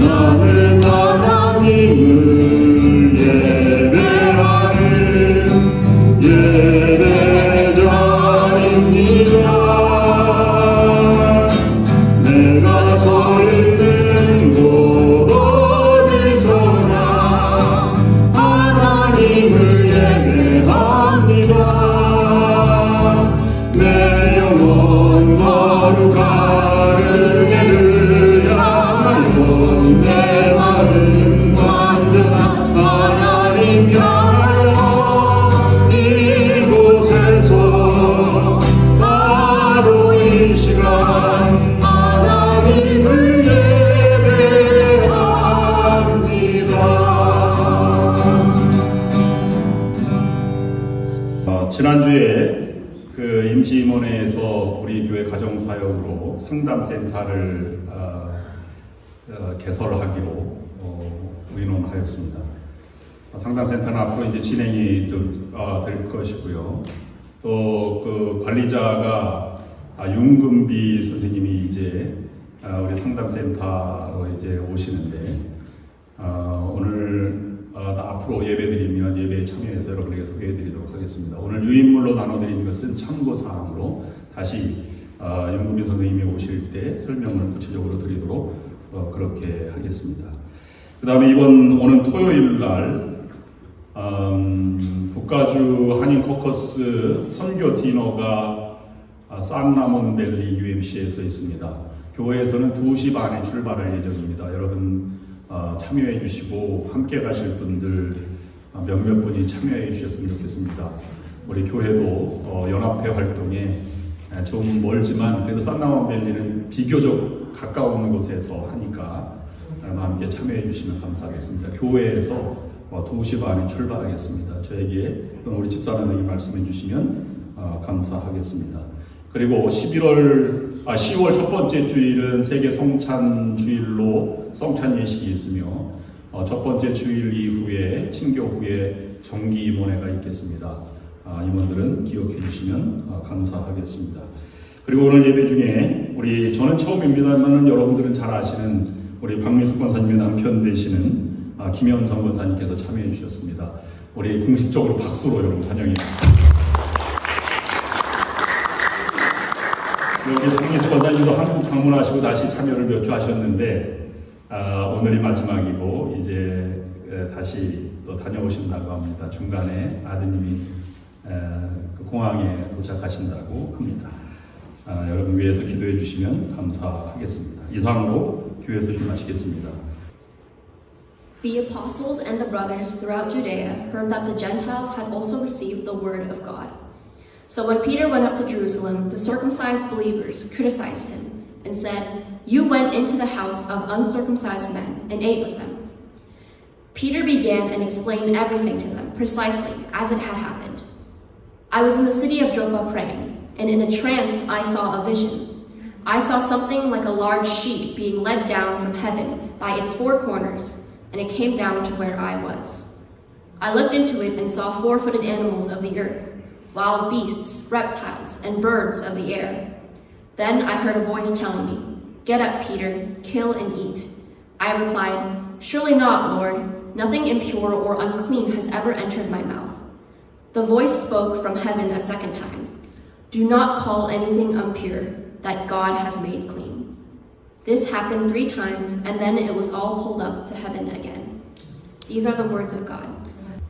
나는 하나님을 예배하는 예배자입니다. 내가 서 있는 곳 어디서나 하나님을 예배합니다. 내 영혼 거룩하게 향하여 내 마음 완전한 하나님 향하여 이곳에서 바로 이 시간 하나님을 예배합니다. 지난주에 그 임시임원회에서 우리 교회 가정사역으로 상담센터를 개설하기로 의논하였습니다. 상담센터는 앞으로 이제 진행이 될 것이고요. 또 그 관리자가 윤금비 선생님이 이제 우리 상담센터로 이제 오시는데 오늘 앞으로 예배드리면 예배에 참여해서 여러분에게 소개해드리도록 하겠습니다. 오늘 유인물로 나눠드리는 것은 참고사항으로 다시 윤금비 선생님이 오실 때 설명을 구체적으로 드리도록 그렇게 하겠습니다. 그 다음에 오는 토요일 날 국가주 한인 코커스 선교 디너가 산라몬밸리 UMC에서 있습니다. 교회에서는 2시 반에 출발할 예정입니다. 여러분 참여해 주시고 함께 가실 분들 몇몇 분이 참여해 주셨으면 좋겠습니다. 우리 교회도 연합회 활동에 좀 멀지만 그래도 산라몬밸리는 비교적 가까운 곳에서 하니까 함께 참여해 주시면 감사하겠습니다. 교회에서 2시 반에 출발하겠습니다. 저에게 우리 집사람에게 말씀해 주시면 감사하겠습니다. 그리고 10월 첫 번째 주일은 세계 성찬 주일로 성찬 예식이 있으며 첫 번째 주일 이후에 친교 후에 정기 임원회가 있겠습니다. 임원들은 기억해 주시면 감사하겠습니다. 그리고 오늘 예배 중에 저는 처음입니다만 여러분들은 잘 아시는 우리 박미숙 권사님의 남편 되시는 김현성 권사님께서 참여해 주셨습니다. 우리 공식적으로 박수로 여러분 환영해 주십니다. 여기 박미숙 권사님도 한국 방문하시고 다시 참여를 몇 주 하셨는데 오늘이 마지막이고 이제 다시 또 다녀오신다고 합니다. 중간에 아드님이 그 공항에 도착하신다고 합니다. 여러분 위해서 기도해 주시면 감사하겠습니다. 이상으로 교회 소식 마치겠습니다. The apostles and the brothers throughout Judea heard that the Gentiles had also received the word of God. So when Peter went up to Jerusalem, the circumcised believers criticized him and said, "You went into the house of uncircumcised men and ate with them." Peter began and explained everything to them precisely as it had happened. "I was in the city of Joppa praying, and in a trance I saw a vision. I saw something like a large sheet being let down from heaven by its 4 corners, and it came down to where I was. I looked into it and saw 4-footed animals of the earth, wild beasts, reptiles, and birds of the air. Then I heard a voice telling me, 'Get up, Peter, kill and eat.' I replied, 'Surely not, Lord. Nothing impure or unclean has ever entered my mouth.' The voice spoke from heaven a second time, 'Do not call anything impure that God has made clean.' This happened 3 times, and then it was all pulled up to heaven again." These are the words of God.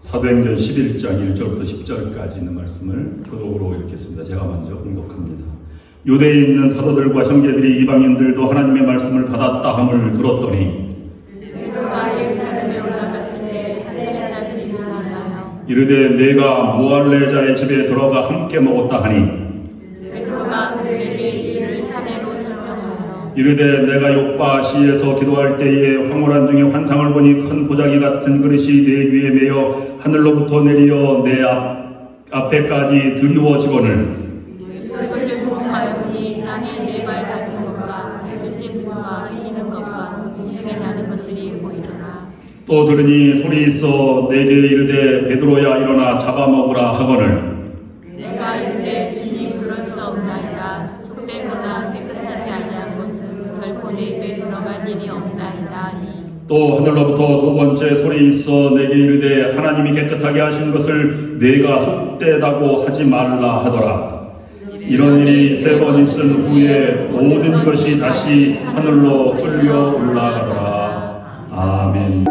사도행전 11장 1절부터 10절까지 있는 말씀을 교독으로 읽겠습니다. 제가 먼저 봉독합니다. 유대에 있는 사도들과 형제들이 이방인들도 하나님의 말씀을 받았다 함을 들었더니 이르되 내가 무할레자의 집에 들어가 함께 먹었다 하니 이르되 내가 욥바시에서 기도할 때에 황홀한 중에 환상을 보니 큰 보자기 같은 그릇이 내 위에 매여 하늘로부터 내리어 내 앞에까지 드리워지거늘 그것을 통하여니 땅에 4발 가진 것과 들짐승과 기는 것과 공중에 나는 것들이 보이더라. 또 들으니 소리 있어 내게 이르되 베드로야 일어나 잡아먹으라 하거늘 내가 이르되 주님 그럴 수 없나이다. 속되거나 깨끗하지 아니한 것은 결코 내 입에 들어갈 일이 없나이다 하니 또 하늘로부터 두 번째 소리 있어 내게 이르되 하나님이 깨끗하게 하신 것을 내가 속되다고 하지 말라 하더라. 이런 일이 세 번 있은 후에 모든 것이 다시 하늘로 끌려 올라가더라. 아멘.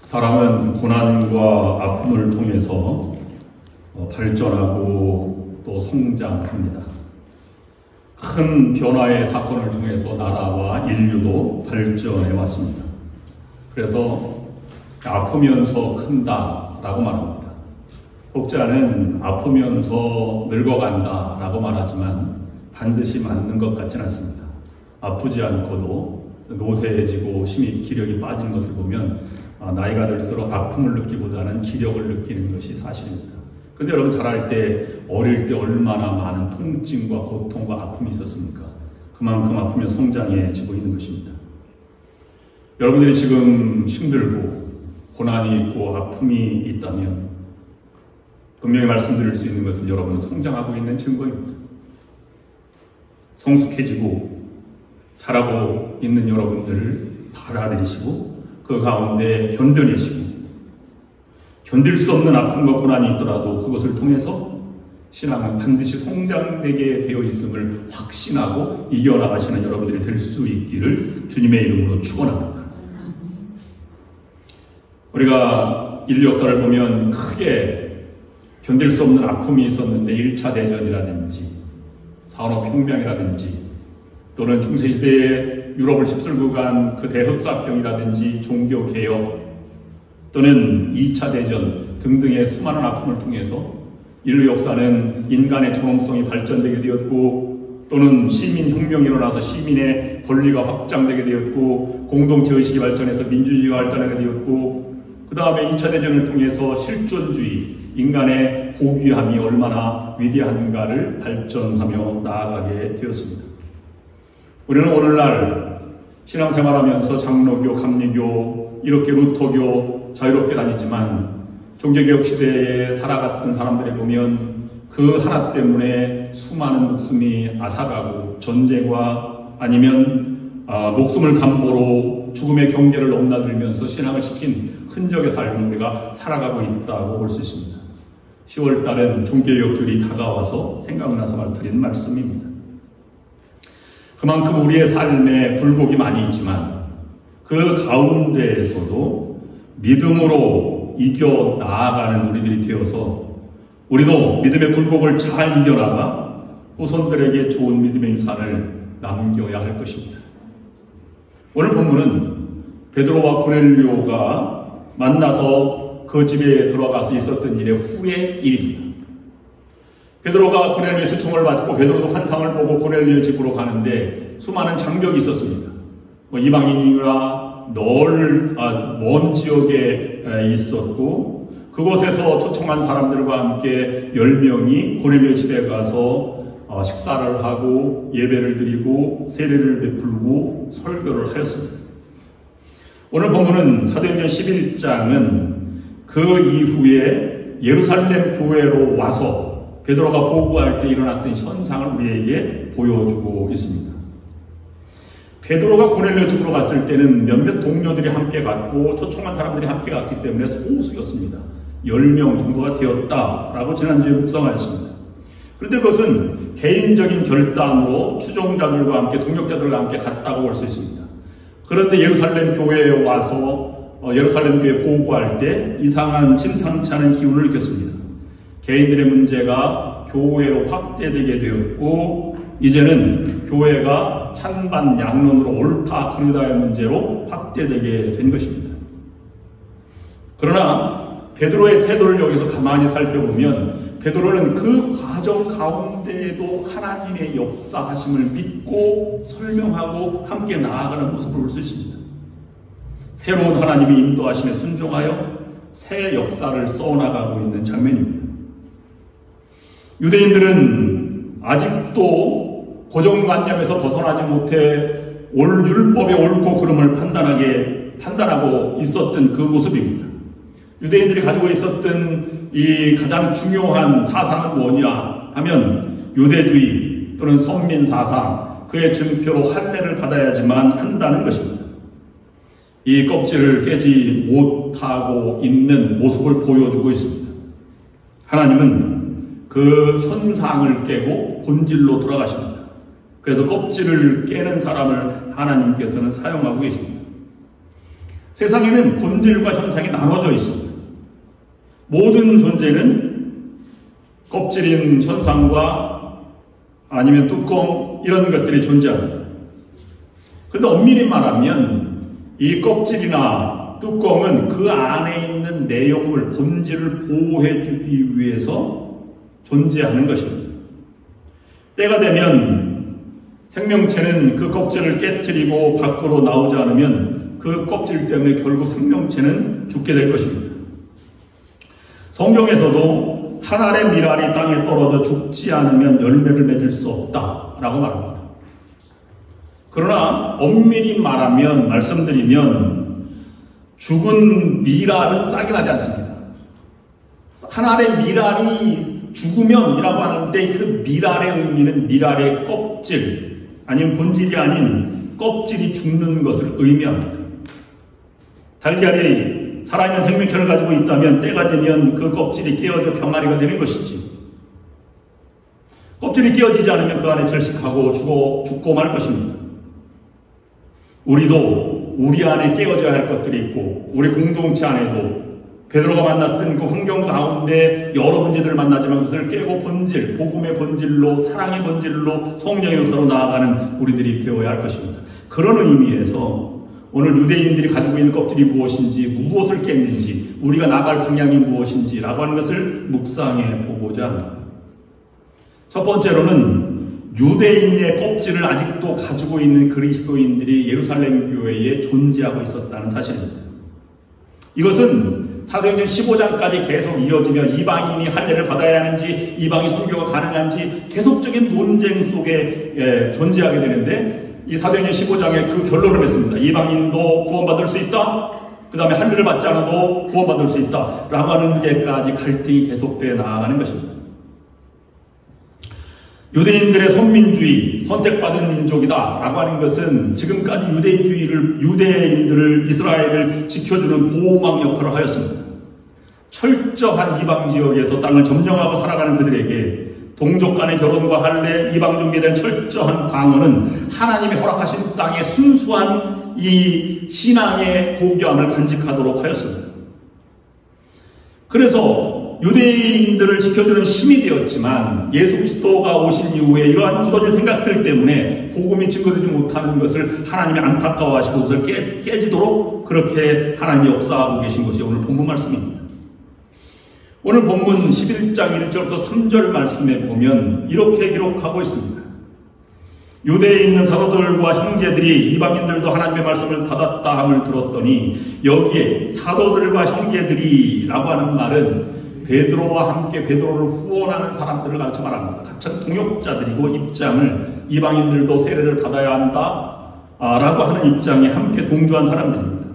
사람은 고난과 아픔을 통해서 발전하고 또 성장합니다. 큰 변화의 사건을 통해서 나라와 인류도 발전해 왔습니다. 그래서 아프면서 큰다라고 말합니다. 혹자는 아프면서 늙어간다라고 말하지만 반드시 맞는 것 같지는 않습니다. 아프지 않고도 노쇠해지고 힘이 기력이 빠진 것을 보면 나이가 들수록 아픔을 느끼기보다는 기력을 느끼는 것이 사실입니다. 근데 여러분 자랄 때 어릴 때 얼마나 많은 통증과 고통과 아픔이 있었습니까? 그만큼 아프면 성장해지고 있는 것입니다. 여러분들이 지금 힘들고 고난이 있고 아픔이 있다면 분명히 말씀드릴 수 있는 것은 여러분은 성장하고 있는 증거입니다. 성숙해지고 자라고 있는 여러분들을 받아들이시고 그 가운데 견뎌내시고 견딜 수 없는 아픔과 고난이 있더라도 그것을 통해서 신앙은 반드시 성장되게 되어 있음을 확신하고 이겨나가시는 여러분들이 될 수 있기를 주님의 이름으로 축원합니다. 우리가 인류 역사를 보면 크게 견딜 수 없는 아픔이 있었는데 1차 대전이라든지 산업혁명이라든지 또는 중세시대에 유럽을 휩쓸고 간 그 대흑사병이라든지 종교개혁 또는 2차 대전 등등의 수많은 아픔을 통해서 인류 역사는 인간의 존엄성이 발전되게 되었고 또는 시민혁명이 일어나서 시민의 권리가 확장되게 되었고 공동체의식이 발전해서 민주주의가 발전하게 되었고 그 다음에 2차 대전을 통해서 실존주의, 인간의 고귀함이 얼마나 위대한가를 발전하며 나아가게 되었습니다. 우리는 오늘날 신앙생활하면서 장로교, 감리교, 이렇게 루터교 자유롭게 다니지만 종교개혁 시대에 살아갔던 사람들에 보면 그 하나 때문에 수많은 목숨이 앗아가고 전쟁과 아니면 목숨을 담보로 죽음의 경계를 넘나들면서 신앙을 지킨 흔적의 삶을 우리가 살아가고 있다고 볼 수 있습니다. 10월달은 종교개혁 주일이 다가와서 생각나서 드린 말씀입니다. 그만큼 우리의 삶에 굴곡이 많이 있지만 그 가운데에서도 믿음으로 이겨 나아가는 우리들이 되어서 우리도 믿음의 굴곡을 잘 이겨나가 후손들에게 좋은 믿음의 유산을 남겨야 할 것입니다. 오늘 본문은 베드로와 고넬료가 만나서 그 집에 들어가서 있었던 일의 후의 일입니다. 베드로가 고넬료의 초청을 받고 베드로도 환상을 보고 고넬료의 집으로 가는데 수많은 장벽이 있었습니다. 이방인이라 먼 지역에 있었고 그곳에서 초청한 사람들과 함께 10명이 고넬료의 집에 가서 식사를 하고 예배를 드리고 세례를 베풀고 설교를 하였습니다. 오늘 본문은 사도행전 11장은 그 이후에 예루살렘 교회로 와서 베드로가 보고할 때 일어났던 현상을 우리에게 보여주고 있습니다. 베드로가 고넬료 집으로 갔을 때는 몇몇 동료들이 함께 갔고 초청한 사람들이 함께 갔기 때문에 소수였습니다. 10명 정도가 되었다라고 지난주에 묵상하였습니다. 그런데 그것은 개인적인 결단으로 추종자들과 함께 동역자들과 함께 갔다고 볼 수 있습니다. 그런데 예루살렘 교회에 와서 예루살렘 교회에 보고할 때 이상한 심상치 않은 기운을 느꼈습니다. 개인들의 문제가 교회로 확대되게 되었고 이제는 교회가 찬반 양론으로 옳다 그르다의 문제로 확대되게 된 것입니다. 그러나 베드로의 태도를 여기서 가만히 살펴보면 베드로는 그 과정 가운데에도 하나님의 역사하심을 믿고 설명하고 함께 나아가는 모습을 볼 수 있습니다. 새로운 하나님의 인도하심에 순종하여 새 역사를 써나가고 있는 장면입니다. 유대인들은 아직도 고정관념에서 벗어나지 못해 율법의 옳고 그름을 판단하고 있었던 그 모습입니다. 유대인들이 가지고 있었던 이 가장 중요한 사상은 뭐냐 하면 유대주의 또는 선민사상, 그의 증표로 할례를 받아야지만 한다는 것입니다. 이 껍질을 깨지 못하고 있는 모습을 보여주고 있습니다. 하나님은 그 현상을 깨고 본질로 돌아가십니다. 그래서 껍질을 깨는 사람을 하나님께서는 사용하고 계십니다. 세상에는 본질과 현상이 나눠져 있습니다. 모든 존재는 껍질인 현상과 아니면 뚜껑 이런 것들이 존재합니다. 그런데 엄밀히 말하면 이 껍질이나 뚜껑은 그 안에 있는 내용물, 본질을 보호해주기 위해서 존재하는 것입니다. 때가 되면 생명체는 그 껍질을 깨트리고 밖으로 나오지 않으면 그 껍질 때문에 결국 생명체는 죽게 될 것입니다. 성경에서도 한 알의 밀알이 땅에 떨어져 죽지 않으면 열매를 맺을 수 없다라고 말합니다. 그러나 엄밀히 말씀드리면 죽은 밀알은 싹이 나지 않습니다. 한 알의 밀알이 죽으면이라고 하는데 그 밀알의 의미는 밀알의 껍질 아니면 본질이 아닌 껍질이 죽는 것을 의미합니다. 달걀이 살아있는 생명체를 가지고 있다면 때가 되면 그 껍질이 깨어져 병아리가 되는 것이지. 껍질이 깨어지지 않으면 그 안에 질식하고 죽고 말 것입니다. 우리도 우리 안에 깨어져야 할 것들이 있고 우리 공동체 안에도 베드로가 만났던 그 환경 가운데 여러 문제들을 만나지만 그것을 깨고 본질, 복음의 본질로, 사랑의 본질로, 성령의 역사로 나아가는 우리들이 되어야 할 것입니다. 그런 의미에서 오늘 유대인들이 가지고 있는 껍질이 무엇인지, 무엇을 깼는지, 우리가 나갈 방향이 무엇인지라고 하는 것을 묵상해 보고자 합니다. 첫 번째로는 유대인의 껍질을 아직도 가지고 있는 그리스도인들이 예루살렘 교회에 존재하고 있었다는 사실입니다. 이것은 사도행전 15장까지 계속 이어지며 이방인이 할례를 받아야 하는지 이방인 선교가 가능한지 계속적인 논쟁 속에 존재하게 되는데 이 사도행전 15장에 그 결론을 맺습니다. 이방인도 구원받을 수 있다. 그 다음에 할례를 받지 않아도 구원받을 수 있다. 라고 하는 데까지 갈등이 계속되어 나아가는 것입니다. 유대인들의 선민주의, 선택받은 민족이다 라고 하는 것은 지금까지 유대인들을, 이스라엘을 지켜주는 보호막 역할을 하였습니다. 철저한 이방 지역에서 땅을 점령하고 살아가는 그들에게 동족 간의 결혼과 할례, 이방종에 대한 철저한 방어는 하나님이 허락하신 땅의 순수한 이 신앙의 고귀함을 간직하도록 하였습니다. 그래서 유대인들을 지켜주는 힘이 되었지만 예수 그리스도가 오신 이후에 이러한 굳어진 생각들 때문에 복음이 증거되지 못하는 것을 하나님이 안타까워하시고 그것을 깨지도록 그렇게 하나님이 역사하고 계신 것이 오늘 본문 말씀입니다. 오늘 본문 11장 1절부터 3절 말씀에 보면 이렇게 기록하고 있습니다. 유대에 있는 사도들과 형제들이 이방인들도 하나님의 말씀을 받았다 함을 들었더니, 여기에 사도들과 형제들이라고 하는 말은 베드로와 함께 베드로를 후원하는 사람들을 가르쳐 말합니다. 같은 동역자들이고 입장을 이방인들도 세례를 받아야 한다 라고 하는 입장에 함께 동조한 사람들입니다.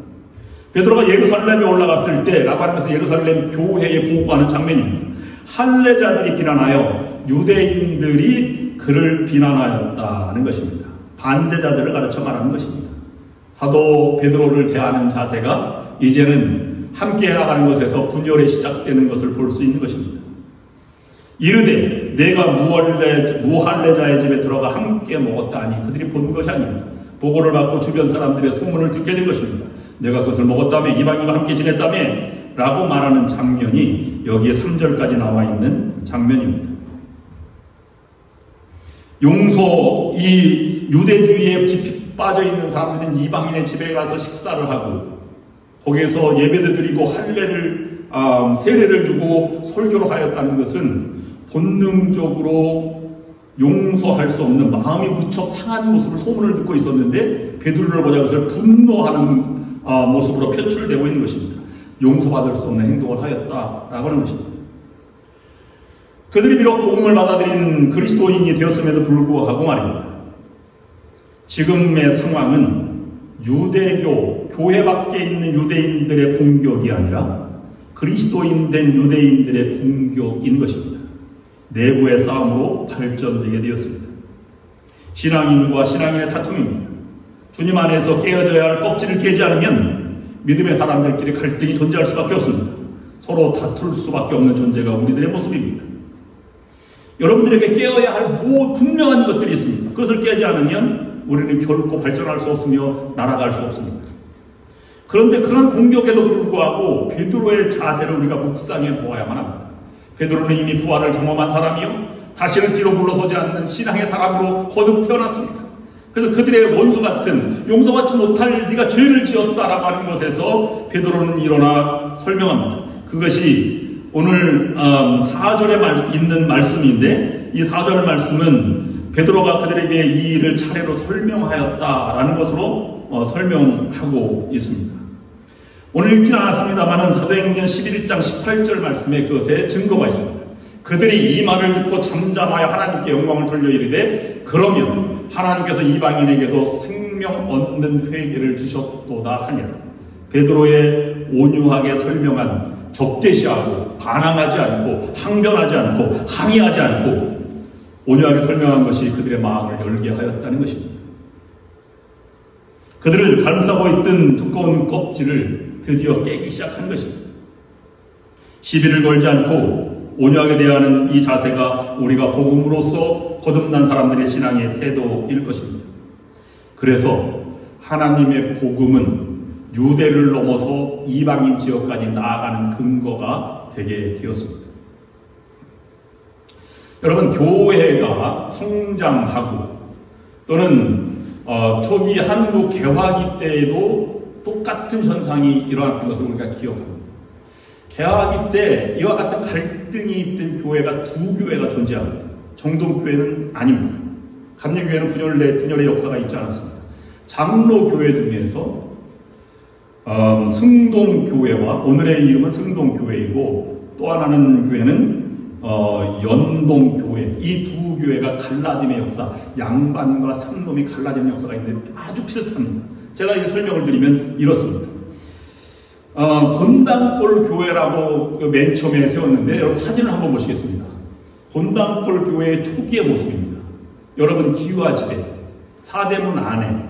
베드로가 예루살렘에 올라갔을 때 라고 하는 것은 예루살렘 교회에 보고하는 장면입니다. 할례자들이 비난하여 유대인들이 그를 비난하였다는 것입니다. 반대자들을 가르쳐 말하는 것입니다. 사도 베드로를 대하는 자세가 이제는 함께 나가는 것에서 분열이 시작되는 것을 볼 수 있는 것입니다. 이르되 내가 무할례자의 집에 들어가 함께 먹었다니 그들이 본 것이 아닙니다. 보고를 받고 주변 사람들의 소문을 듣게 된 것입니다. 내가 그것을 먹었다며 이방인과 함께 지냈다며 라고 말하는 장면이 여기에 3절까지 나와 있는 장면입니다. 용서, 이 유대주의에 깊이 빠져있는 사람들은 이방인의 집에 가서 식사를 하고 거기에서 예배도 드리고 할례를 세례를 주고 설교를 하였다는 것은 본능적으로 용서할 수 없는 마음이 무척 상한 모습을 소문을 듣고 있었는데 베드로를 보자 그것을 분노하는 모습으로 표출되고 있는 것입니다. 용서받을 수 없는 행동을 하였다라고 하는 것입니다. 그들이 비록 복음을 받아들인 그리스도인이 되었음에도 불구하고 말입니다. 지금의 상황은 유대교, 교회 밖에 있는 유대인들의 공격이 아니라 그리스도인 된 유대인들의 공격인 것입니다. 내부의 싸움으로 발전되게 되었습니다. 신앙인과 신앙인의 다툼입니다. 주님 안에서 깨어져야 할 껍질을 깨지 않으면 믿음의 사람들끼리 갈등이 존재할 수밖에 없습니다. 서로 다툴 수밖에 없는 존재가 우리들의 모습입니다. 여러분들에게 깨어야 할 분명한 것들이 있습니다. 그것을 깨지 않으면 우리는 결코 발전할 수 없으며 날아갈 수 없습니다. 그런데 그런 공격에도 불구하고 베드로의 자세를 우리가 묵상해 보아야만 합니다. 베드로는 이미 부활을 경험한 사람이요 다시는 뒤로 물러서지 않는 신앙의 사람으로 거듭 태어났습니다. 그래서 그들의 원수 같은 용서받지 못할 네가 죄를 지었다라고 하는 것에서 베드로는 일어나 설명합니다. 그것이 오늘 4절에 있는 말씀인데 이 4절 말씀은 베드로가 그들에게 이 일을 차례로 설명하였다라는 것으로 설명하고 있습니다. 오늘 읽지는 않았습니다만 사도행전 11장 18절 말씀에 그것에 증거가 있습니다. 그들이 이 말을 듣고 잠잠하여 하나님께 영광을 돌려 이르되 그러면 하나님께서 이방인에게도 생명 얻는 회개를 주셨도다 하니라. 베드로의 온유하게 설명한 적대시하고 반항하지 않고 항변하지 않고 항의하지 않고 온유하게 설명한 것이 그들의 마음을 열게 하였다는 것입니다. 그들은 감싸고 있던 두꺼운 껍질을 드디어 깨기 시작한 것입니다. 시비를 걸지 않고 온유하게 대하는 이 자세가 우리가 복음으로써 거듭난 사람들의 신앙의 태도일 것입니다. 그래서 하나님의 복음은 유대를 넘어서 이방인 지역까지 나아가는 근거가 되게 되었습니다. 여러분, 교회가 성장하고 또는 초기 한국 개화기 때에도 똑같은 현상이 일어났던 것을 우리가 기억합니다. 개화기 때 이와 같은 갈등이 있던 교회가 두 교회가 존재합니다. 정동교회는 아닙니다. 감리교회는 분열의 역사가 있지 않았습니다. 장로교회 중에서 승동교회와 오늘의 이름은 승동교회이고 또 하나는 교회는 연동교회, 이 두 교회가 갈라짐의 역사, 양반과 상놈이 갈라지는 역사가 있는데 아주 비슷합니다. 제가 이 설명을 드리면 이렇습니다. 곤당골 교회라고 맨 처음에 세웠는데 여러분 사진을 한번 보시겠습니다. 곤당골 교회의 초기의 모습입니다. 여러분 기와지대 사대문 안에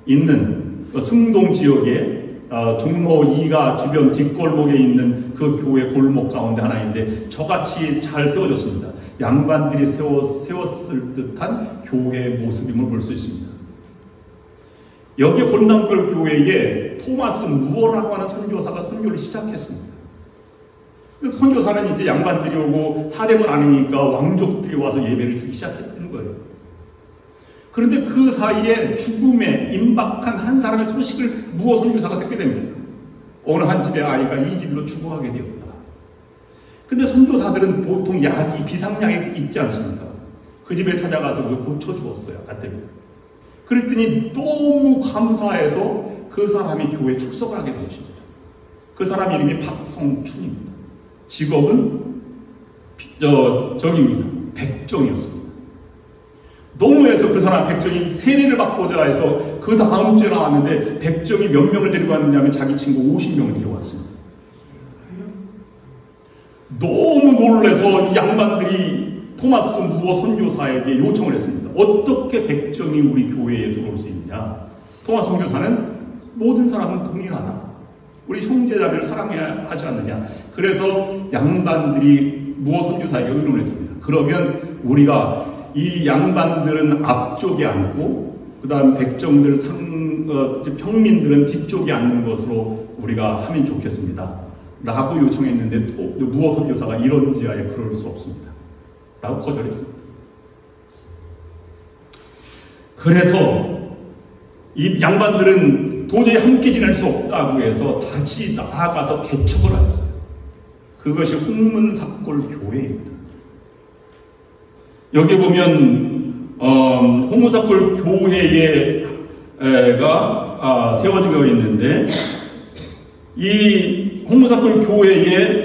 있는 승동 지역에 종로 2가 주변 뒷골목에 있는 그 교회 골목 가운데 하나인데 저같이 잘 세워졌습니다. 양반들이 세웠을 듯한 교회의 모습임을 볼 수 있습니다. 여기 곤단골 교회에 토마스 무어라고 하는 선교사가 선교를 시작했습니다. 선교사는 이제 양반들이 오고 사대문 아니니까 왕족들이 와서 예배를 드리기 시작했던 거예요. 그런데 그 사이에 죽음에 임박한 한 사람의 소식을 무어 선교사가 듣게 됩니다. 어느 한 집의 아이가 이 길로 죽어가게 되었다. 근데 선교사들은 보통 약이 비상약이 있지 않습니까? 그 집에 찾아가서 그걸 고쳐주었어요. 갔더니. 그랬더니 너무 감사해서 그 사람이 교회에 출석을 하게 되십니다. 그 사람 이름이 박성춘입니다. 직업은 저기입니다. 백정이었습니다. 노무에서 그 사람 백정이 세례를 받고자 해서 그 다음 주에 나왔는데 백정이 몇 명을 데리고 왔느냐면 자기 친구 50명을 데리고 왔습니다. 너무 놀라서 이 양반들이 토마스 무어 선교사에게 요청을 했습니다. 어떻게 백정이 우리 교회에 들어올 수 있냐? 토마스 선교사는 모든 사람은 동일하다. 우리 형제자매를 사랑해야 하지 않느냐? 그래서 양반들이 무어 선교사에게 의논했습니다. 그러면 우리가 이 양반들은 앞쪽에 앉고 그 다음 백정들 평민들은 뒤쪽에 앉는 것으로 우리가 하면 좋겠습니다. 라고 요청했는데 무어 선교사가 이런지하에 그럴 수 없습니다. 라고 거절했습니다. 그래서 이 양반들은 도저히 함께 지낼 수 없다고 해서 다시 나아가서 개척을 하였어요. 그것이 홍문삭골 교회입니다. 여기 보면 홍문삭골 교회가 세워지고 있는데 이 홍문삭골 교회에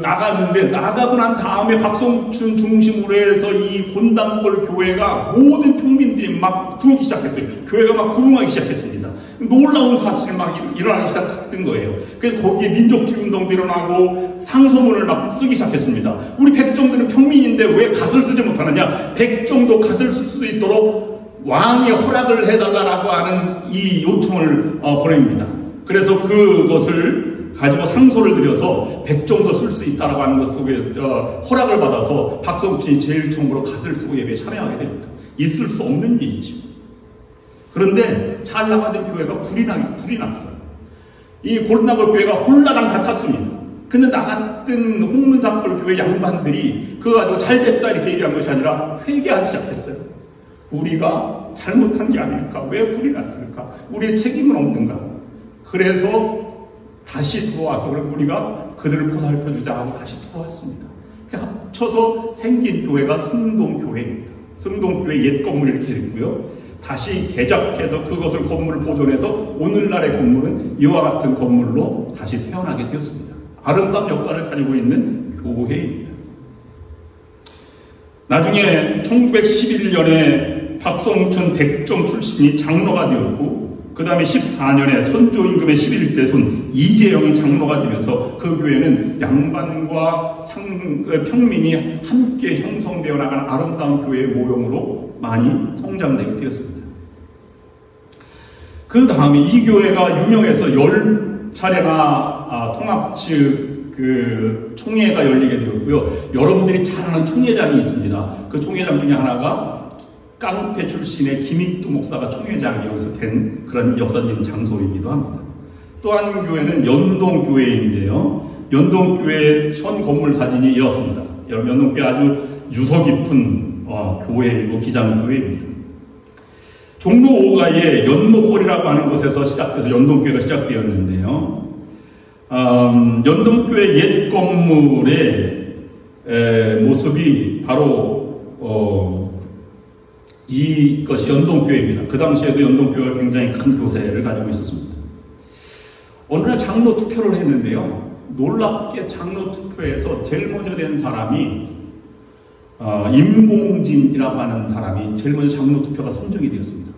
나갔는데 나가고 난 다음에 박성춘 중심으로 해서 이 곤단골 교회가 모든 평민들이 막 들어오기 시작했어요. 교회가 막 부흥하기 시작했습니다. 놀라운 사실이 막 일어나기 시작했던 거예요. 그래서 거기에 민족주의 운동도 일어나고 상소문을 막 쓰기 시작했습니다. 우리 백정들은 평민인데 왜 갓을 쓰지 못하느냐? 백정도 갓을 쓸 수 있도록 왕의 허락을 해달라고 하는 이 요청을 보냅니다. 그래서 그것을 가지고 상소를 드려서 백정도 쓸 수 있다라고 하는 것 속에 허락을 받아서 박성춘이 제일 처음으로 갓을 쓰고 예배에 참여하게 됩니다. 있을 수 없는 일이죠. 그런데 잘 나가던 교회가 불이 났어요. 이 곤단골 교회가 홀라당 같았습니다. 근데 나갔던 홍문삭골 교회 양반들이 그거 가지고 잘 됐다 이렇게 얘기한 것이 아니라 회개하기 시작했어요. 우리가 잘못한 게 아닐까? 왜 불이 났을까? 우리의 책임은 없는가? 그래서 다시 들어와서 우리가 그들을 보살펴주자 하고 다시 들어왔습니다. 합쳐서 생긴 교회가 승동교회입니다. 승동교회 옛 건물 이렇게 있고요. 다시 개작해서 그것을 건물을 보존해서 오늘날의 건물은 이와 같은 건물로 다시 태어나게 되었습니다. 아름다운 역사를 가지고 있는 교회입니다. 나중에 1911년에 박성춘 백정 출신이 장로가 되었고 그 다음에 14년에 선조임금의 11대 손 이재영이 장로가 되면서 그 교회는 양반과 평민이 함께 형성되어 나가는 아름다운 교회의 모형으로 많이 성장되게 되었습니다. 그 다음에 이 교회가 유명해서 10차례나 통합 측 총회가 열리게 되었고요. 여러분들이 잘 아는 총회장이 있습니다. 그 총회장 중에 하나가 깡패 출신의 김익두 목사가 총회장이 여기서 된 그런 역사적인 장소이기도 합니다. 또 한 교회는 연동교회인데요. 연동교회 현 건물 사진이 이렇습니다. 여러분, 연동교회 아주 유서 깊은 교회이고 기장교회입니다. 종로 5가에 연목골이라고 하는 곳에서 시작돼서 연동교회가 시작되었는데요. 연동교회 옛 건물의 모습이 바로 이것이 연동교회입니다. 그 당시에도 연동교회가 굉장히 큰 교세를 가지고 있었습니다. 어느 날 장로 투표를 했는데요. 놀랍게 장로 투표에서 제일 먼저 된 사람이 임봉진이라고 하는 사람이 제일 먼저 장로 투표가 선정이 되었습니다.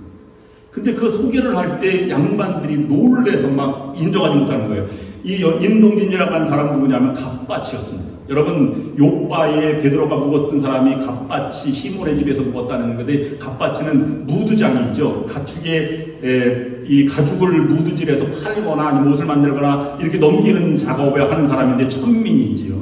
근데 그 소개를 할 때 양반들이 놀래서 막 인정하지 못하는 거예요. 이 임봉진이라고 하는 사람 누구냐면 갑밭이었습니다. 여러분, 욥바에 베드로가 묵었던 사람이 갓바치 시몬의 집에서 묵었다는 건데, 갓바치는 무드장이죠. 가축의 이 가죽을 무드질해서 팔거나 아니면 옷을 만들거나 이렇게 넘기는 작업을 하는 사람인데 천민이지요.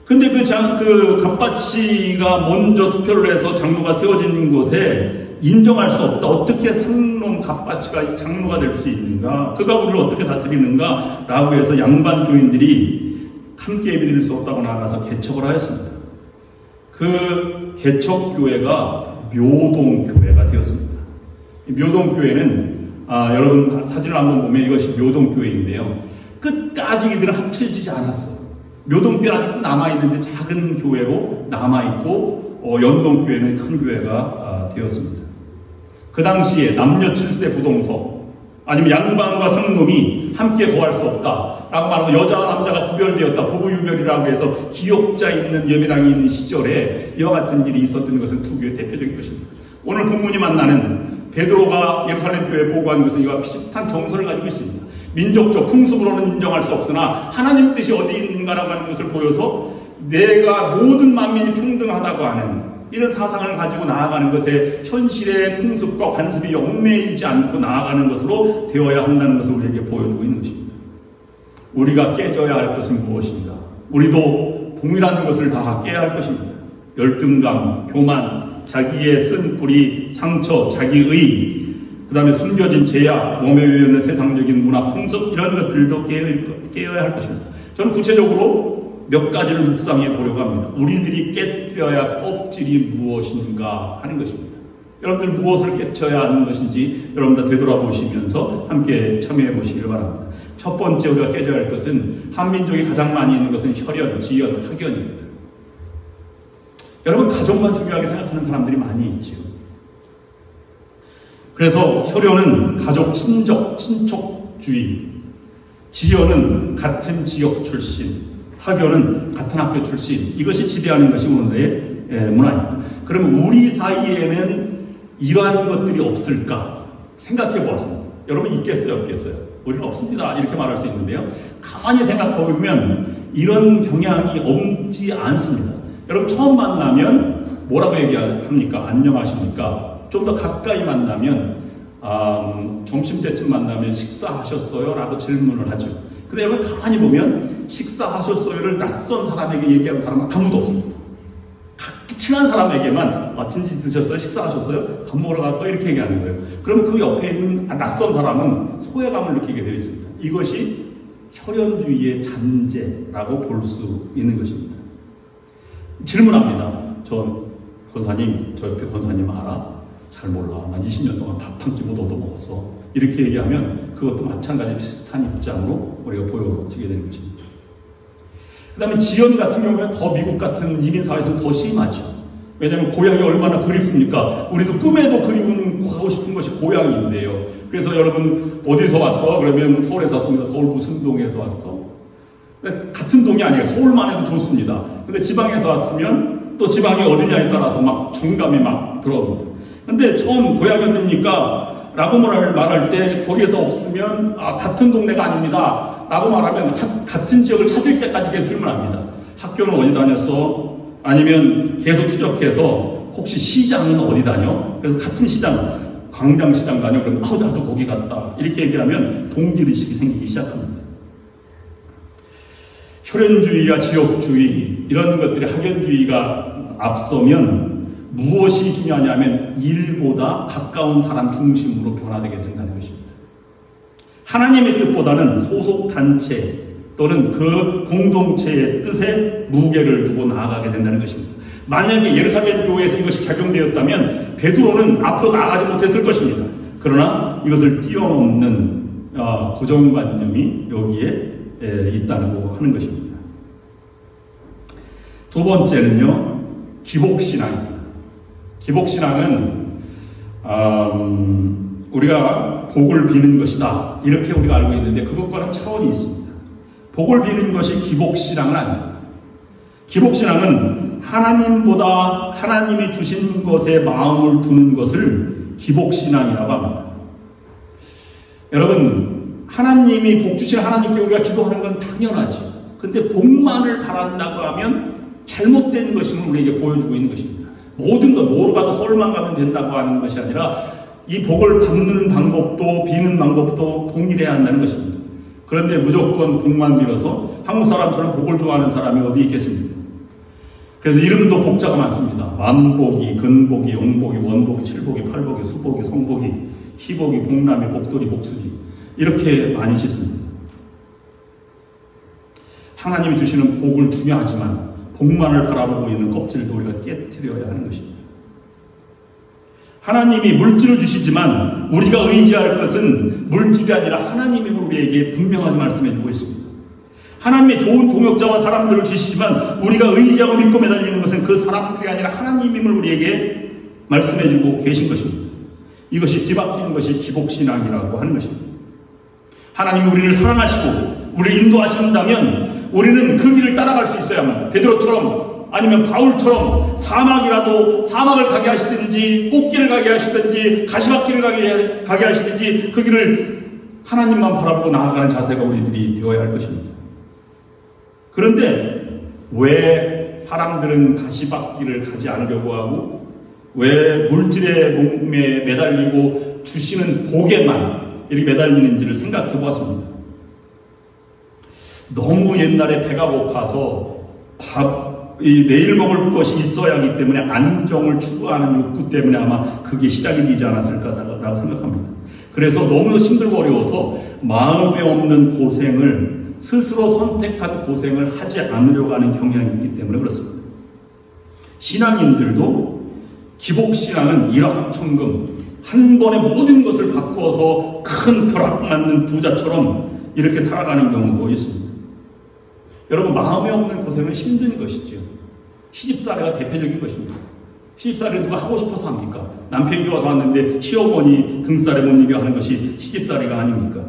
근데 그 갓바치가 먼저 투표를 해서 장로가 세워진 곳에 인정할 수 없다. 어떻게 상놈 갓바치가 장로가 될 수 있는가? 그가 우리를 어떻게 다스리는가? 라고 해서 양반 교인들이 함께 예비드릴 수 없다고 나가서 개척을 하였습니다. 그 개척교회가 묘동교회가 되었습니다. 묘동교회는 여러분 사진을 한번 보면 이것이 묘동교회인데요. 끝까지 이들은 합쳐지지 않았어요. 묘동교회는 아직도 남아있는데 작은 교회로 남아있고 연동교회는 큰 교회가 되었습니다. 그 당시에 남녀 7세 부동서 아니면 양반과 상놈이 함께 거할 수 없다 라고 말하고 여자와 남자가 구별되었다, 부부유별이라고 해서 기역자 있는 예배당이 있는 시절에 이와 같은 일이 있었던 것은 두 교회의 대표적인 것입니다. 오늘 본문이 만나는 베드로가 예루살렘 교회에 보고한 것은 이와 비슷한 정서를 가지고 있습니다. 민족적 풍습으로는 인정할 수 없으나 하나님 뜻이 어디 있는가라고 하는 것을 보여서 내가 모든 만민이 평등하다고 하는 이런 사상을 가지고 나아가는 것에 현실의 풍습과 관습이 얽매이지 않고 나아가는 것으로 되어야 한다는 것을 우리에게 보여주고 있는 것입니다. 우리가 깨져야 할 것은 무엇인가? 우리도 동일한 것을 다 깨야 할 것입니다. 열등감, 교만, 자기의 쓴 뿌리, 상처, 자기의, 그 다음에 숨겨진 죄악, 몸에 의한 세상적인 문화, 풍습 이런 것들도 깨어야 할 것입니다. 저는 구체적으로 몇 가지를 묵상해 보려고 합니다. 우리들이 깨뜨려야 할 껍질이 무엇인가 하는 것입니다. 여러분들 무엇을 깨쳐야 하는 것인지 여러분들 되돌아보시면서 함께 참여해 보시길 바랍니다. 첫 번째 우리가 깨져야 할 것은 한민족이 가장 많이 있는 것은 혈연, 지연, 학연입니다. 여러분 가족만 중요하게 생각하는 사람들이 많이 있지요. 그래서 혈연은 가족, 친족, 친족주의, 지연은 같은 지역 출신, 학교는 같은 학교 출신, 이것이 지배하는 것이 오늘의 문화입니다. 그러면 우리 사이에는 이러한 것들이 없을까 생각해 보았습니다. 여러분 있겠어요, 없겠어요? 우리는 없습니다 이렇게 말할 수 있는데요, 가만히 생각해 보면 이런 경향이 없지 않습니다. 여러분 처음 만나면 뭐라고 얘기합니까? 안녕하십니까? 좀 더 가까이 만나면 점심때쯤 만나면 식사하셨어요? 라고 질문을 하죠. 근데 여러분 가만히 보면 식사하셨어요를 낯선 사람에게 얘기하는 사람은 아무도 없습니다. 친한 사람에게만 진지 드셨어요? 식사하셨어요? 밥 먹으러 갈까요? 이렇게 얘기하는 거예요. 그러면 그 옆에 있는 낯선 사람은 소외감을 느끼게 되어 있습니다. 이것이 혈연주의의 잔재라고 볼 수 있는 것입니다. 질문합니다. 저 권사님, 저 옆에 권사님 알아? 잘 몰라. 난 20년 동안 밥 한 끼 못 얻어먹었어. 이렇게 얘기하면 그것도 마찬가지 비슷한 입장으로 우리가 보여지게 되는 것입니다. 그 다음에 지연 같은 경우에 더 미국 같은 이민사회에서는 더 심하죠. 왜냐하면 고향이 얼마나 그립습니까? 우리도 꿈에도 그리운 가고 싶은 것이 고향인데요. 그래서 여러분 어디서 왔어? 그러면 서울에서 왔습니다. 서울 무슨 동에서 왔어? 같은 동이 아니에요. 서울만 해도 좋습니다. 근데 지방에서 왔으면 또 지방이 어디냐에 따라서 막 정감이 막 들어옵니다. 근데 처음 고향이 어딥니까? 라고 말할 때 거기에서 없으면 같은 동네가 아닙니다 라고 말하면 같은 지역을 찾을 때까지 계속 질문합니다. 학교는 어디 다녔어? 아니면 계속 추적해서 혹시 시장은 어디 다녀? 그래서 같은 시장, 광장시장 다녀? 그러면 나도 거기 갔다 이렇게 얘기하면 동질의식이 생기기 시작합니다. 혈연주의와 지역주의 이런 것들이 학연주의가 앞서면 무엇이 중요하냐면 일보다 가까운 사람 중심으로 변화되게 된다는 것입니다. 하나님의 뜻보다는 소속 단체 또는 그 공동체의 뜻에 무게를 두고 나아가게 된다는 것입니다. 만약에 예루살렘 교회에서 이것이 작용되었다면 베드로는 앞으로 나아가지 못했을 것입니다. 그러나 이것을 뛰어넘는 고정관념이 여기에 있다고 하는 것입니다. 두 번째는요, 기복신앙입니다. 기복신앙은 우리가 복을 비는 것이다 이렇게 우리가 알고 있는데 그것과는 차원이 있습니다. 복을 비는 것이 기복신앙은 아닙니다. 기복신앙은 하나님보다 하나님이 주신 것에 마음을 두는 것을 기복신앙이라고 합니다. 여러분 하나님이 복 주신 하나님께 우리가 기도하는 건 당연하죠. 근데 복만을 바란다고 하면 잘못된 것임을 우리에게 보여주고 있는 것입니다. 모든 것, 뭐로 가도 서울만 가면 된다고 하는 것이 아니라 이 복을 받는 방법도 비는 방법도 동일해야 한다는 것입니다. 그런데 무조건 복만 빌어서 한국 사람처럼 복을 좋아하는 사람이 어디 있겠습니까? 그래서 이름도 복자가 많습니다. 만복이, 근복이, 영복이, 원복이, 칠복이, 팔복이, 수복이, 성복이, 희복이, 복남이, 복돌이, 복수지 이렇게 많이 짓습니다. 하나님이 주시는 복을 중요하지만 복만을 바라보고 있는 껍질도 우리가 깨트려야 하는 것입니다. 하나님이 물질을 주시지만 우리가 의지할 것은 물질이 아니라 하나님이 우리에게 분명하게 말씀해 주고 있습니다. 하나님의 좋은 동역자와 사람들을 주시지만 우리가 의지하고 믿고 매달리는 것은 그 사람들이 아니라 하나님임을 우리에게 말씀해 주고 계신 것입니다. 이것이 뒤바뀐 것이 기복신앙이라고 하는 것입니다. 하나님이 우리를 사랑하시고 우리를 인도하신다면 우리는 그 길을 따라갈 수 있어야 합니다. 베드로처럼 아니면 바울처럼 사막을 가게 하시든지 꽃길을 가게 하시든지 가시밭길을 가게 하시든지 그 길을 하나님만 바라보고 나아가는 자세가 우리들이 되어야 할 것입니다. 그런데 왜 사람들은 가시밭길을 가지 않으려고 하고 왜 물질의 몸에 매달리고 주시는 복에만 이렇게 매달리는지를 생각해 보았습니다. 너무 옛날에 배가 고파서 내일 먹을 것이 있어야 하기 때문에 안정을 추구하는 욕구 때문에 아마 그게 시작이 되지 않았을까라고 생각합니다. 그래서 너무 힘들고 어려워서 마음에 없는 고생을 스스로 선택한 고생을 하지 않으려고 하는 경향이 있기 때문에 그렇습니다. 신앙인들도 기복신앙은 일확천금 한 번에 모든 것을 바꾸어서 큰 벼락 맞는 부자처럼 이렇게 살아가는 경우도 있습니다. 여러분 마음에 없는 고생은 힘든 것이죠. 시집살이가 대표적인 것입니다. 시집살이를 누가 하고 싶어서 합니까? 남편이 와서 왔는데 시어머니 등살에 못 이겨 하는 것이 시집살이가 아닙니까?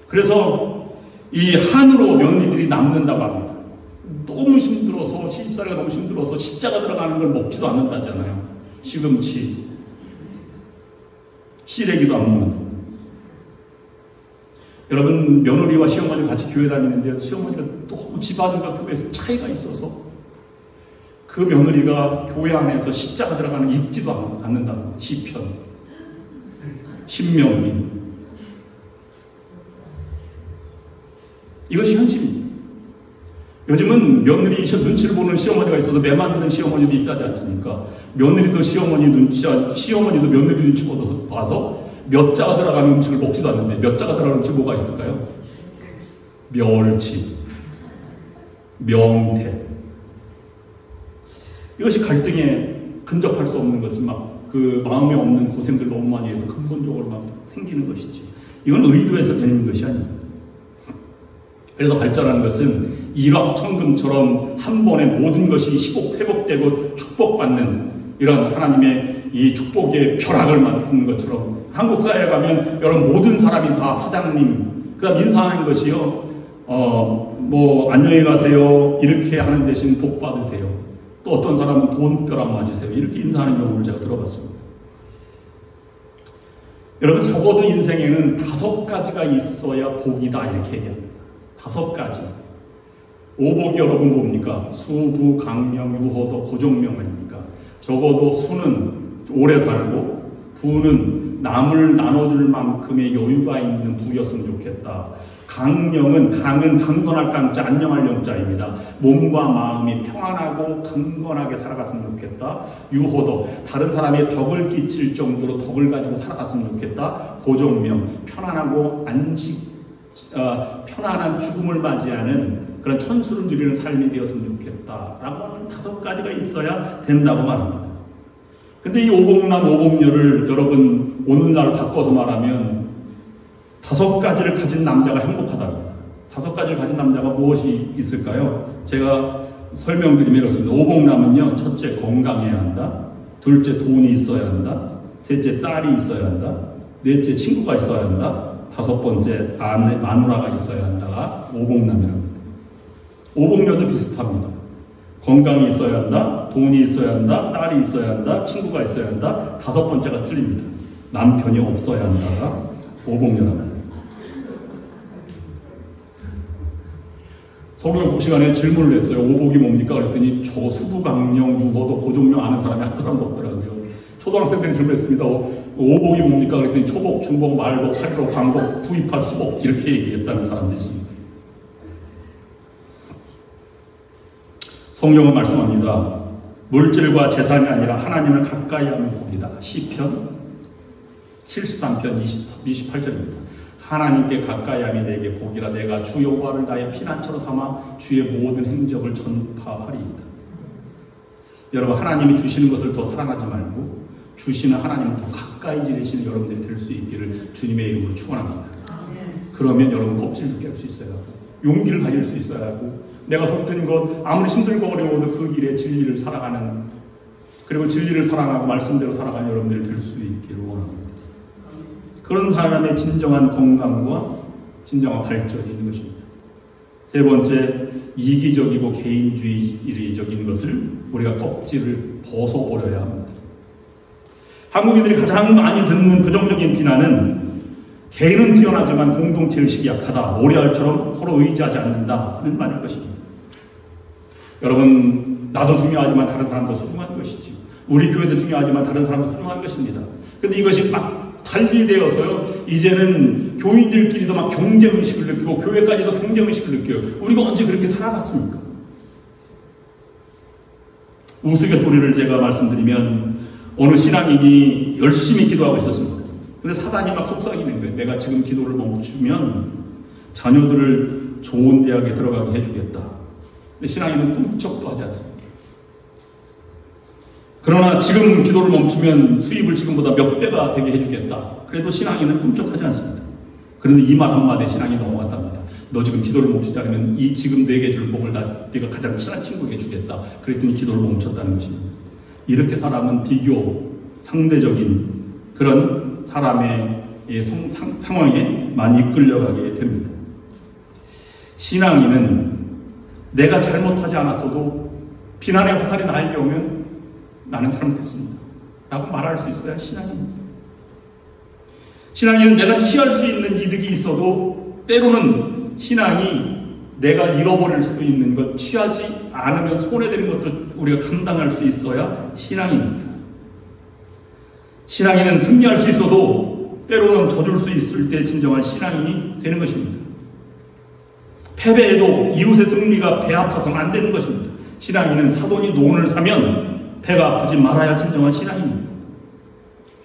그래서 이 한으로 며느리들이 남는다고 합니다. 너무 힘들어서 시집살이가 너무 힘들어서 십자가 들어가는 걸 먹지도 않는다잖아요. 시금치, 시래기도 안 먹는다. 여러분 며느리와 시어머니 같이 교회 다니는데 시어머니가 너무 집안과 교회에서 차이가 있어서 그 며느리가 교회 안에서 십자가 들어가는 읽지도 않는다. 시편, 신명기. 이것이 현실입니다. 요즘은 며느리 눈치를 보는 시어머니가 있어서 매 맞는 시어머니도 있다지 않습니까? 며느리도 시어머니도 며느리 눈치 봐서 몇 자가 들어가는 음식을 먹지도 않는데 몇 자가 들어가는 음식 뭐가 있을까요? 멸치, 명태. 이것이 갈등에 근접할 수 없는 것은 그 마음에 없는 고생들 너무 많이 해서 근본적으로 생기는 것이지. 이건 의도해서 되는 것이 아닙니다. 그래서 발전하는 것은 일확천금처럼 한 번에 모든 것이 회복되고 축복받는 이런 하나님의 이 축복의 벼락을 맞는 것처럼 한국 사회에 가면 여러분 모든 사람이 다 사장님, 그 다음 인사하는 것이요, 안녕히 가세요 이렇게 하는 대신 복 받으세요. 또 어떤 사람은 돈벼락 맞으세요 이렇게 인사하는 경우를 제가 들어봤습니다. 여러분 적어도 인생에는 5가지가 있어야 복이다 이렇게 얘기합니다. 5가지. 오복이 여러분 뭡니까? 수부, 강명, 유호도, 고종명 아닙니까? 적어도 수는 오래 살고 부는 남을 나눠줄 만큼의 여유가 있는 부였으면 좋겠다. 강은 강건할 강자, 안녕할 영자입니다. 몸과 마음이 평안하고 강건하게 살아갔으면 좋겠다. 유호도 다른 사람의 덕을 끼칠 정도로 덕을 가지고 살아갔으면 좋겠다. 고종명 편안하고 편안한 죽음을 맞이하는 그런 천수를 누리는 삶이 되었으면 좋겠다라고 하는 5가지가 있어야 된다고 말합니다. 근데 이 오복남, 오복녀를 여러분 오늘날 바꿔서 말하면 5가지를 가진 남자가 행복하다고. 5가지를 가진 남자가 무엇이 있을까요? 제가 설명드리면 이렇습니다. 오복남은요, 첫째 건강해야 한다. 둘째 돈이 있어야 한다. 셋째 딸이 있어야 한다. 넷째 친구가 있어야 한다. 5번째 마누라가 있어야 한다가 오복남이랍니다. 오복녀도 비슷합니다. 건강이 있어야 한다. 돈이 있어야 한다. 딸이 있어야 한다. 친구가 있어야 한다. 5번째가 틀립니다. 남편이 없어야 한다가 오복녀랍니다. 성경 시간에 질문을 했어요. 오복이 뭡니까? 그랬더니 저 수부강령, 유호도, 고종령 아는 사람이 한 사람도 없더라고요. 초등학생들이 질문했습니다. 오복이 뭡니까? 그랬더니 초복, 중복, 말복, 팔복, 광복, 구입할, 수복 이렇게 얘기했다는 사람도 있습니다. 성경은 말씀합니다. 물질과 재산이 아니라 하나님을 가까이 하는 복이다. 시편 73편 28절입니다. 하나님께 가까이 함이 내게 복이라. 내가 주 여호와를 나의 피난처로 삼아 주의 모든 행적을 전파하리이다. 여러분, 하나님이 주시는 것을 더 사랑하지 말고 주시는 하나님을 더 가까이 지내시는 여러분들이 될 수 있기를 주님의 이름으로 축원합니다. 그러면 여러분 껍질도 깰 수 있어야 하고 용기를 가질 수 있어야 하고 내가 손든 것 아무리 힘들고 어려워도 그 길에 진리를 살아가는, 그리고 진리를 사랑하고 말씀대로 살아가는 여러분들이 될 수 있기를 원합니다. 그런 사람의 진정한 건강과 진정한 발전이 있는 것입니다. 세 번째, 이기적이고 개인주의적인 것을 우리가 껍질을 벗어버려야 합니다. 한국인들이 가장 많이 듣는 부정적인 비난은 개인은 뛰어나지만 공동체 의식이 약하다, 모래알처럼 서로 의지하지 않는다는 말일 것입니다. 여러분, 나도 중요하지만 다른 사람도 소중한 것이지, 우리 교회도 중요하지만 다른 사람도 소중한 것입니다. 그런데 이것이 막 달리되어서요, 이제는 교인들끼리도 막 경쟁의식을 느끼고 교회까지도 경쟁의식을 느껴요. 우리가 언제 그렇게 살아갔습니까? 우스갯소리를 제가 말씀드리면 어느 신앙인이 열심히 기도하고 있었습니다. 근데 사단이 막 속삭이는 거예요. 내가 지금 기도를 멈추면 자녀들을 좋은 대학에 들어가게 해주겠다. 근데 신앙인은 꿈쩍도 하지 않습니다. 그러나 지금 기도를 멈추면 수입을 지금보다 몇 배가 되게 해주겠다. 그래도 신앙인은 꿈쩍하지 않습니다. 그런데 이 말 한마디에 신앙이 넘어갔답니다. 너 지금 기도를 멈추지 않으면 이 지금 내게 줄 복을 네가 가장 친한 친구에게 주겠다. 그랬더니 기도를 멈췄다는 것입니다. 이렇게 사람은 비교, 상대적인 그런 사람의 상황에 많이 이끌려가게 됩니다. 신앙인은 내가 잘못하지 않았어도 비난의 화살이 나에게 오면 나는 잘못했습니다 라고 말할 수 있어야 신앙입니다. 신앙인은 내가 취할 수 있는 이득이 있어도 때로는 신앙이 내가 잃어버릴 수도 있는 것, 취하지 않으면 손해되는 것도 우리가 감당할 수 있어야 신앙입니다. 신앙인은 승리할 수 있어도 때로는 져줄 수 있을 때 진정한 신앙인이 되는 것입니다. 패배해도 이웃의 승리가 배 아파서는 안 되는 것입니다. 신앙인은 사돈이 논을 사면 배가 아프지 말아야 진정한 신앙입니다.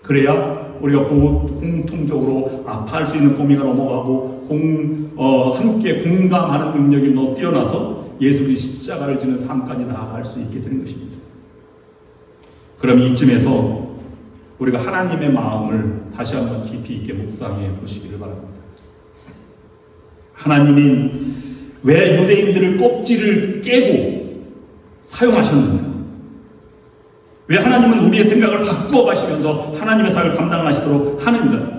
그래야 우리가 공통적으로 아파할 수 있는 범위가 넘어가고 함께 공감하는 능력이 더 뛰어나서 예수의 십자가를 지는 삶까지 나아갈 수 있게 되는 것입니다. 그럼 이쯤에서 우리가 하나님의 마음을 다시 한번 깊이 있게 묵상해 보시기를 바랍니다. 하나님이 왜 유대인들을 껍질을 깨고 사용하셨느냐? 왜 하나님은 우리의 생각을 바꾸어 가시면서 하나님의 사역을 감당하시도록 하는가?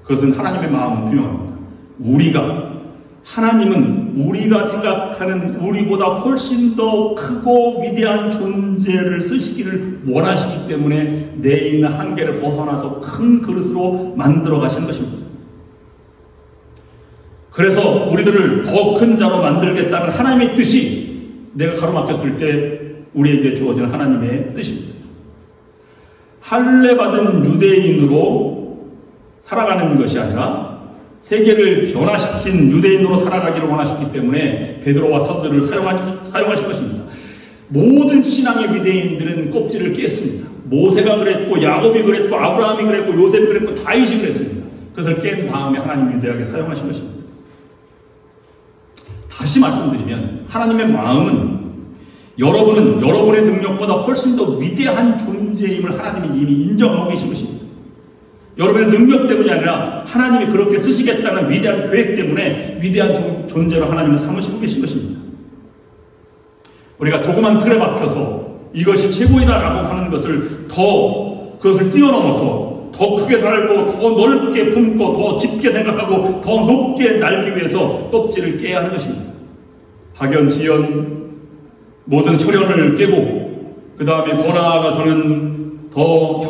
그것은 하나님의 마음은 분명합니다. 하나님은 우리가 생각하는 우리보다 훨씬 더 크고 위대한 존재를 쓰시기를 원하시기 때문에 내 있는 한계를 벗어나서 큰 그릇으로 만들어 가시는 것입니다. 그래서 우리들을 더 큰 자로 만들겠다는 하나님의 뜻이 내가 가로막혔을 때 우리에게 주어진 하나님의 뜻입니다. 할례받은 유대인으로 살아가는 것이 아니라 세계를 변화시킨 유대인으로 살아가기를 원하셨기 때문에 베드로와 사도들을 사용하신 것입니다. 모든 신앙의 유대인들은 껍질을 깼습니다. 모세가 그랬고, 야곱이 그랬고, 아브라함이 그랬고, 요셉이 그랬고, 다윗이 그랬습니다. 그것을 깬 다음에 하나님 위대하게 사용하신 것입니다. 다시 말씀드리면 하나님의 마음은 여러분은 여러분의 능력보다 훨씬 더 위대한 존재임을 하나님이 이미 인정하고 계신 것입니다. 여러분의 능력 때문이 아니라 하나님이 그렇게 쓰시겠다는 위대한 계획 때문에 위대한 존재로 하나님을 삼으시고 계신 것입니다. 우리가 조그만 틀에 박혀서 이것이 최고이다라고 하는 것을 그것을 뛰어넘어서 더 크게 살고 더 넓게 품고 더 깊게 생각하고 더 높게 날기 위해서 껍질을 깨야 하는 것입니다. 학연, 지연, 모든 혈연을 깨고 그 다음에 더 나아가서는 더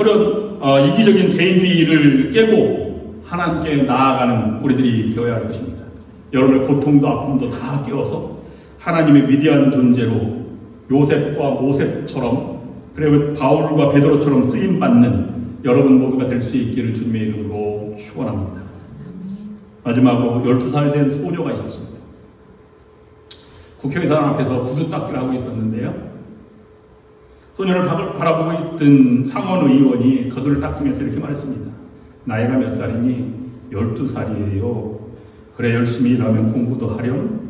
이기적인 개인주의를 깨고 하나님께 나아가는 우리들이 되어야 할 것입니다. 여러분의 고통도 아픔도 다 띄워서 하나님의 위대한 존재로 요셉과 모세처럼 그리고 바울과 베드로처럼 쓰임받는 여러분 모두가 될 수 있기를 주님의 이름으로 축원합니다. 마지막으로 12살 된 소녀가 있었습니다. 국회의사당 앞에서 구두 닦기를 하고 있었는데요. 소녀를 바라보고 있던 상원 의원이 그들을 닦으면서 이렇게 말했습니다. 나이가 몇 살이니? 12살이에요. 그래, 열심히 일하면 공부도 하렴.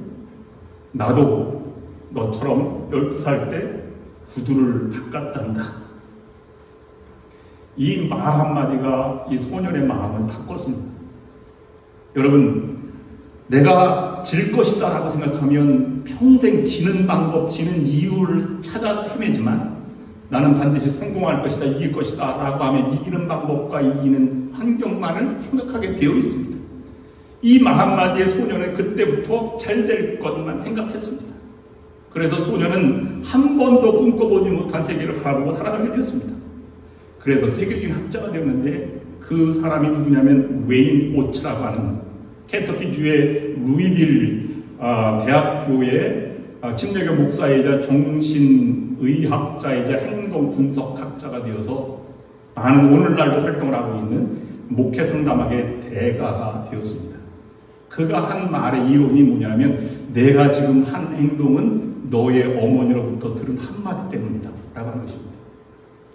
나도 너처럼 12살 때 구두를 닦았단다. 이 말 한마디가 이 소년의 마음을 바꿨습니다. 여러분, 내가 질 것이다 라고 생각하면 평생 지는 방법, 지는 이유를 찾아서 헤매지만 나는 반드시 성공할 것이다, 이길 것이다 라고 하면 이기는 방법과 이기는 환경만을 생각하게 되어 있습니다. 이 말 한마디의 소년은 그때부터 잘 될 것만 생각했습니다. 그래서 소년은 한 번도 꿈꿔보지 못한 세계를 바라보고 살아가게 되었습니다. 그래서 세계적인 학자가 되었는데 그 사람이 누구냐면 웨인 오츠라고 하는 켄터키주의 루이빌 대학교의 침례교 목사이자 정신의학자이자 행동분석학자가 되어서 많은 오늘날도 활동을 하고 있는 목회 상담학의 대가가 되었습니다. 그가 한 말의 이론이 뭐냐면 내가 지금 한 행동은 너의 어머니로부터 들은 한마디 때문이다 라고 하는 것입니다.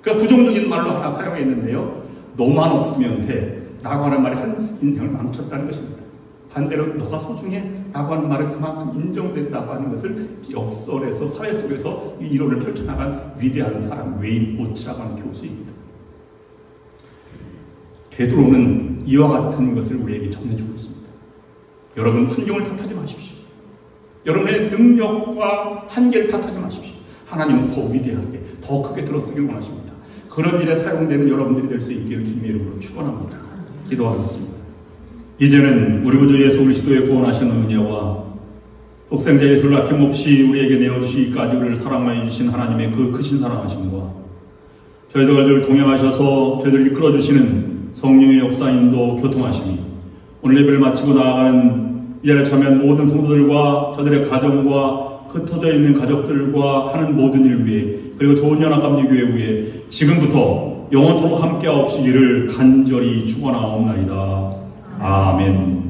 그러니까 부정적인 말로 하나 사용했는데요. 너만 없으면 돼 라고 하는 말이 한 인생을 망쳤다는 것입니다. 반대로 너가 소중해 라고 하는 말은 그만큼 인정된다고 하는 것을 역설에서 사회 속에서 이 이론을 펼쳐나간 위대한 사람 웨인 오츠라고 하는 교수입니다. 베드로는 이와 같은 것을 우리에게 전해주고 있습니다. 여러분, 환경을 탓하지 마십시오. 여러분의 능력과 한계를 탓하지 마십시오. 하나님은 더 위대하게, 더 크게 들어쓰길 원하십니다. 그런 일에 사용되는 여러분들이 될 수 있기를 주님의 이름으로 축원합니다. 기도하겠습니다. 이제는 우리 구주 예수 그리스도의 구원하시는 은혜와 독생자 예수를 아낌없이 우리에게 내어주시기까지 우리를 사랑하여 주신 하나님의 그 크신 사랑하심과 저희들을 동행하셔서 저희들을 이끌어주시는 성령의 역사인도 교통하심이 오늘 예배를 마치고 나아가는 이 자리에 참여한 모든 성도들과 저들의 가정과 흩어져 있는 가족들과 하는 모든 일 위해 그리고 좋은 연합감리교회 위해 지금부터 영원토록 함께하옵시기를 간절히 축원하옵나이다. 아멘.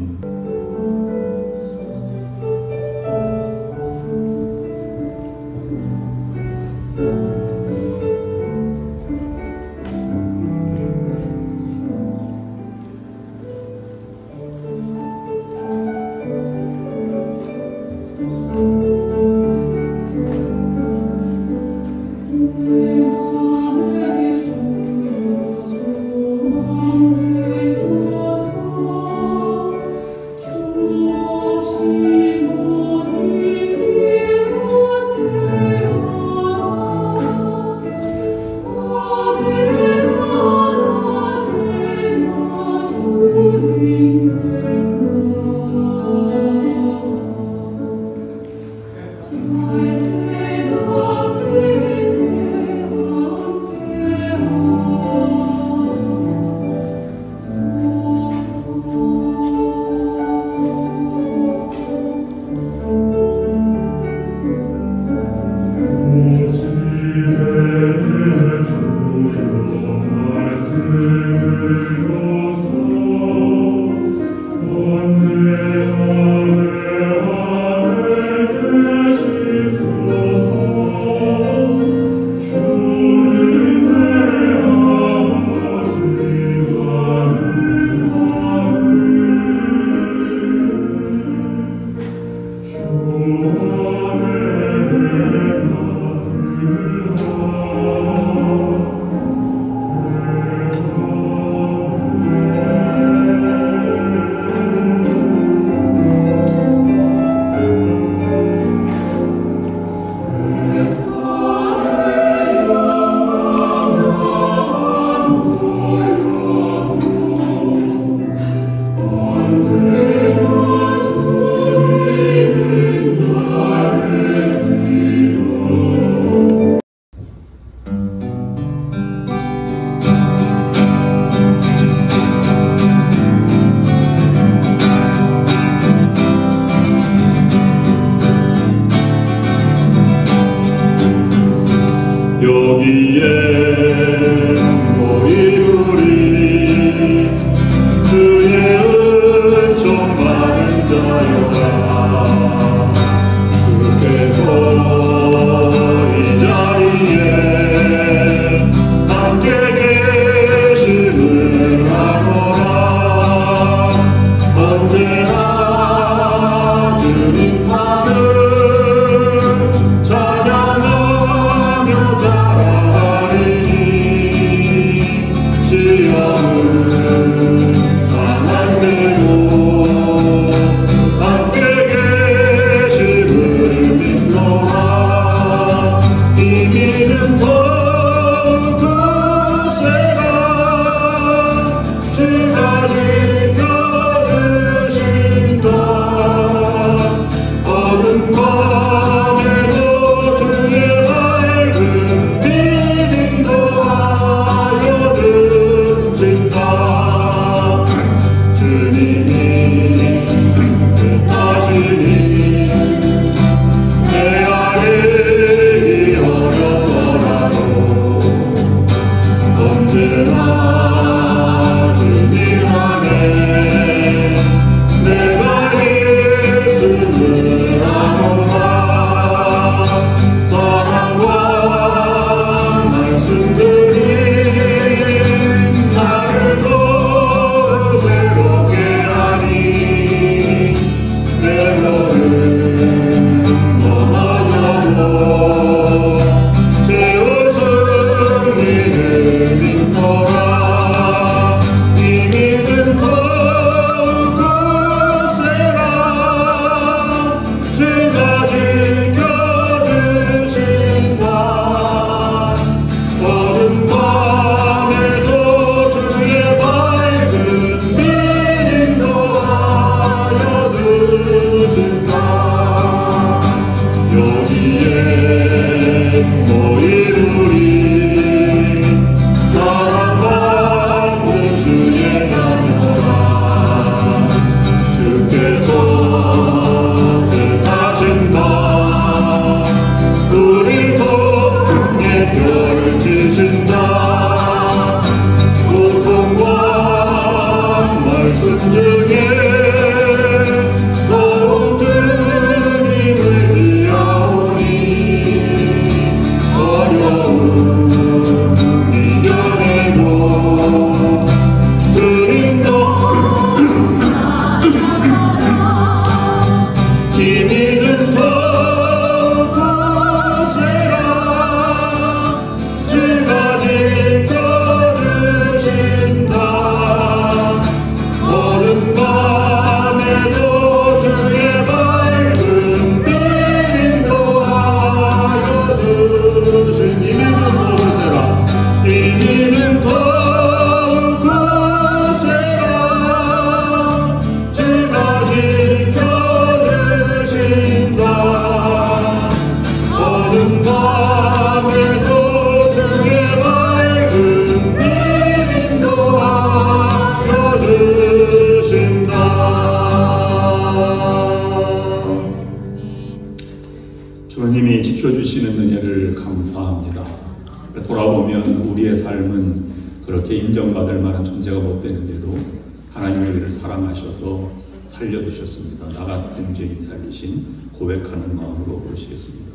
여기에 모인 우리 주의 은총 받은 자여라. 주께서 이 자리에 함께 계심을 아노라. 언제나 주님 나를 찬양하며 자라리니 시험을 당한데도 함께 계심을 믿노라. 이 믿음 더욱 굳세라. 주가 지켜주신다. 어두운 밤에도 주의 밝은 빛 인도하여 주신다. 주님이 뜻하시니 내 안이 어렵더라도 언제나 주님 안에 내가 있음을 아노라. 사랑과 말씀들이 나를 더욱 새롭게 하니 때로는 넘어져도 채워준 믿음 있노라. 이 믿음 더욱 굳세라. 주가 지켜주신다. 어두운 밤에도 주의 밝은 빛 인도하여 주신다. 여기에 모인 우리 사랑받는 주의 자녀라. 주께서 뜻하신 바 우리 통해 펼치신다. 고통과 말씀 중에 더욱 주님을 지하오니 어려움 이겨내고 주님도 이 믿음 더욱 굳세라. 주가 지켜주신다. 어두운 밤에도 주의 밝은 빛 인도하여 주신 이 믿음 더욱 굳세라. 이 믿음 더욱 굳세라. 주가 지켜주신다. 어두운 밤에도 주의 밝은 빛 인도하여 주신다. 주님이 지켜주시는 은혜를 감사합니다. 돌아보면 우리의 삶은 그렇게 인정받을 만한 존재가 못 되는데도 하나님이 우리를 사랑하셔서 살려주셨습니다. 나 같은 죄인 살리신 고백하는 마음으로 부르시겠습니다.